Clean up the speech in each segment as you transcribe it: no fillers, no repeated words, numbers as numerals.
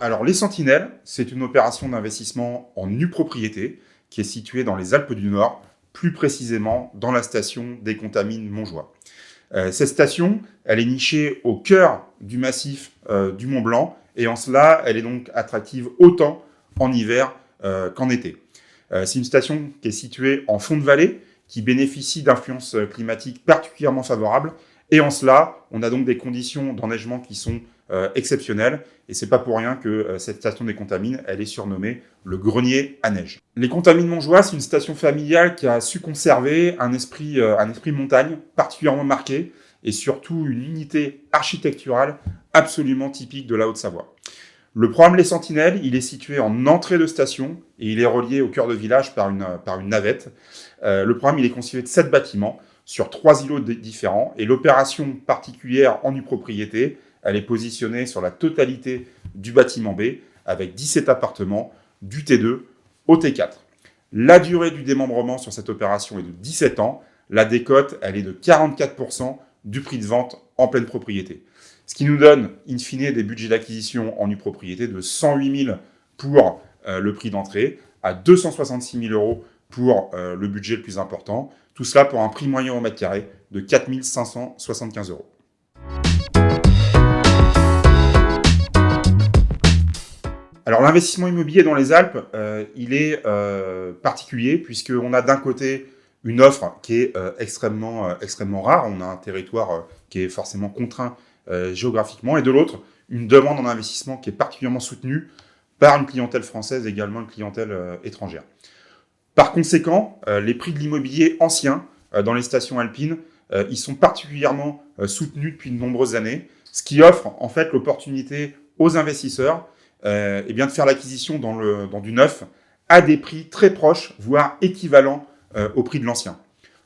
Alors, les Sentinelles, c'est une opération d'investissement en nue propriété qui est située dans les Alpes du Nord, plus précisément dans la station des Contamines Montjoie. Cette station, elle est nichée au cœur du massif du Mont Blanc et en cela, elle est donc attractive autant en hiver qu'en été. C'est une station qui est située en fond de vallée, qui bénéficie d'influences climatiques particulièrement favorables et en cela, on a donc des conditions d'enneigement qui sont exceptionnelles et c'est pas pour rien que cette station des Contamines, elle est surnommée le grenier à neige. Les Contamines Montjoie, c'est une station familiale qui a su conserver un esprit montagne particulièrement marqué et surtout une unité architecturale absolument typique de la Haute-Savoie. Le programme Les Sentinelles, il est situé en entrée de station et il est relié au cœur de village par une navette. Le programme, il est constitué de 7 bâtiments sur 3 îlots différents et l'opération particulière en nue propriété, elle est positionnée sur la totalité du bâtiment B avec 17 appartements du T2 au T4. La durée du démembrement sur cette opération est de 17 ans. La décote, elle est de 44% du prix de vente en pleine propriété. Ce qui nous donne, in fine, des budgets d'acquisition en nue propriété de 108 000 pour le prix d'entrée, à 266 000 euros pour le budget le plus important. Tout cela pour un prix moyen au mètre carré de 4 575 euros. Alors l'investissement immobilier dans les Alpes, il est particulier puisqu'on a d'un côté une offre qui est extrêmement rare. On a un territoire qui est forcément contraint géographiquement et de l'autre, une demande en investissement qui est particulièrement soutenue par une clientèle française et également une clientèle étrangère. Par conséquent, les prix de l'immobilier ancien dans les stations alpines, ils sont particulièrement soutenus depuis de nombreuses années, ce qui offre en fait l'opportunité aux investisseurs de faire l'acquisition dans du neuf à des prix très proches, voire équivalents au prix de l'ancien.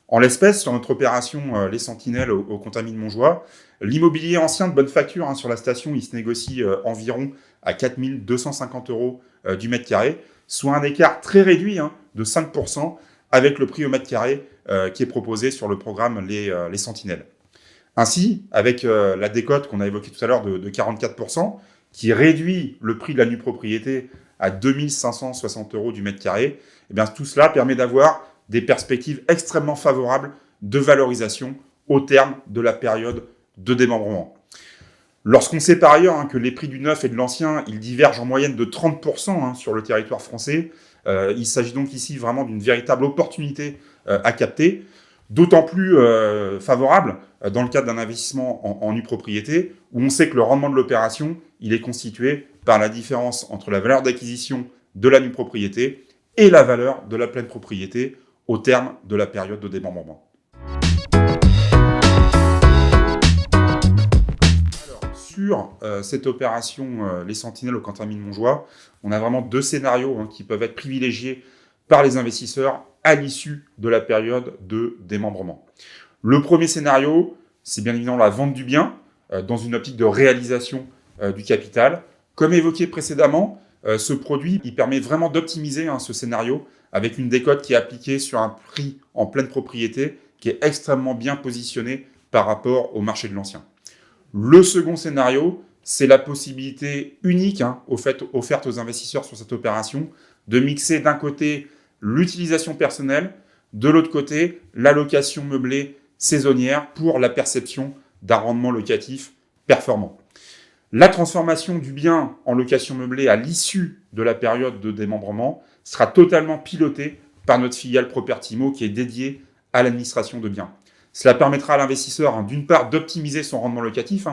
En l'espèce, sur notre opération Les Sentinelles au Contamines Montjoie, l'immobilier ancien de bonne facture sur la station, il se négocie environ à 4 250 euros du mètre carré, soit un écart très réduit de 5% avec le prix au mètre carré qui est proposé sur le programme Les Sentinelles. Ainsi, avec la décote qu'on a évoquée tout à l'heure de 44%, qui réduit le prix de la nue propriété à 2 560 euros du mètre carré, et bien tout cela permet d'avoir des perspectives extrêmement favorables de valorisation au terme de la période de démembrement. Lorsqu'on sait par ailleurs que les prix du neuf et de l'ancien, ils divergent en moyenne de 30% sur le territoire français, il s'agit donc ici vraiment d'une véritable opportunité à capter, d'autant plus favorable dans le cadre d'un investissement en nue propriété, où on sait que le rendement de l'opération, il est constitué par la différence entre la valeur d'acquisition de la nue propriété et la valeur de la pleine propriété au terme de la période de démembrement. Alors, sur cette opération Les Sentinelles au Contamines Montjoie, on a vraiment 2 scénarios qui peuvent être privilégiés par les investisseurs à l'issue de la période de démembrement. Le premier scénario, c'est bien évidemment la vente du bien dans une optique de réalisation du capital. Comme évoqué précédemment, ce produit il permet vraiment d'optimiser ce scénario avec une décote qui est appliquée sur un prix en pleine propriété qui est extrêmement bien positionné par rapport au marché de l'ancien. Le second scénario, c'est la possibilité unique offerte aux investisseurs sur cette opération de mixer d'un côté l'utilisation personnelle, de l'autre côté la location meublée saisonnière pour la perception d'un rendement locatif performant. La transformation du bien en location meublée à l'issue de la période de démembrement sera totalement pilotée par notre filiale Propertimo qui est dédiée à l'administration de biens. Cela permettra à l'investisseur d'une part d'optimiser son rendement locatif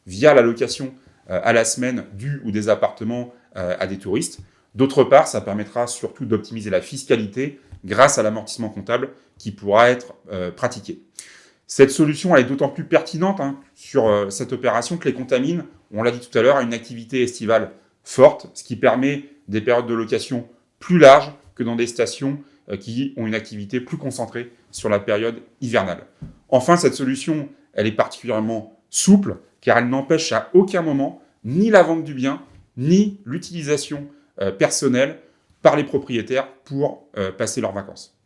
via la location à la semaine du ou des appartements à des touristes. D'autre part, ça permettra surtout d'optimiser la fiscalité grâce à l'amortissement comptable qui pourra être pratiqué. Cette solution elle est d'autant plus pertinente sur cette opération que les Contamines, on l'a dit tout à l'heure, a une activité estivale forte, ce qui permet des périodes de location plus larges que dans des stations qui ont une activité plus concentrée sur la période hivernale. Enfin, cette solution, elle est particulièrement souple car elle n'empêche à aucun moment ni la vente du bien, ni l'utilisation personnelle par les propriétaires pour passer leurs vacances.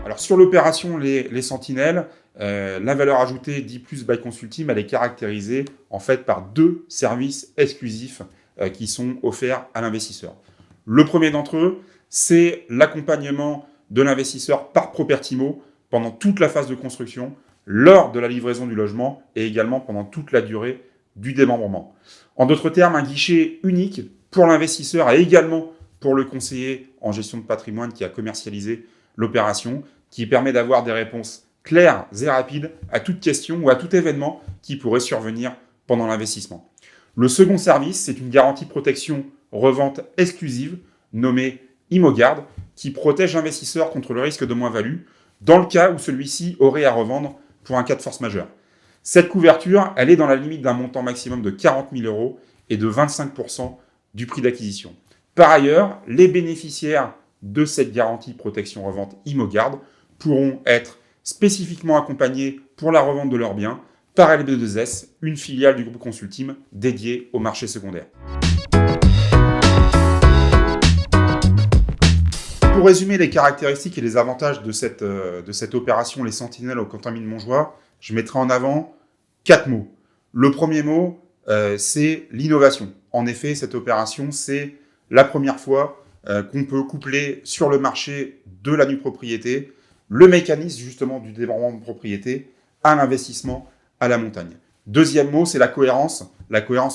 Alors sur l'opération les Sentinelles, la valeur ajoutée D+ by Consulteam, elle est caractérisée en fait par 2 services exclusifs qui sont offerts à l'investisseur. Le premier d'entre eux, c'est l'accompagnement de l'investisseur par Propertimo pendant toute la phase de construction, lors de la livraison du logement et également pendant toute la durée du démembrement. En d'autres termes, un guichet unique pour l'investisseur et également pour le conseiller en gestion de patrimoine qui a commercialisé l'opération, qui permet d'avoir des réponses claires et rapides à toute question ou à tout événement qui pourrait survenir pendant l'investissement. Le second service, c'est une garantie protection revente exclusive nommée ImoGuard qui protège l'investisseur contre le risque de moins-value dans le cas où celui-ci aurait à revendre pour un cas de force majeure. Cette couverture, elle est dans la limite d'un montant maximum de 40 000 € et de 25% du prix d'acquisition. Par ailleurs, les bénéficiaires de cette garantie protection revente ImoGuard pourront être spécifiquement accompagnés pour la revente de leurs biens par LB2S, une filiale du groupe Consulteam dédiée au marché secondaire. Pour résumer les caractéristiques et les avantages de cette opération, les Sentinelles au Quentin Mine Montjoie, je mettrai en avant 4 mots. Le premier mot, c'est l'innovation. En effet, cette opération, c'est la première fois qu'on peut coupler sur le marché de la nue propriété le mécanisme justement du démembrement de propriété à l'investissement à la montagne. Deuxième mot, c'est la cohérence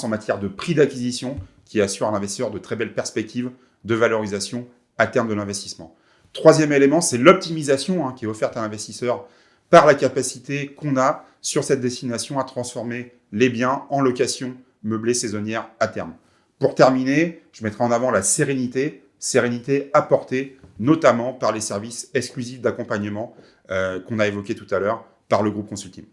en matière de prix d'acquisition qui assure à l'investisseur de très belles perspectives de valorisation à terme de l'investissement. Troisième élément, c'est l'optimisation qui est offerte à l'investisseur par la capacité qu'on a sur cette destination à transformer les biens en location meublée saisonnière à terme. Pour terminer, je mettrai en avant la sérénité apportée notamment par les services exclusifs d'accompagnement qu'on a évoqués tout à l'heure par le groupe Consulteam.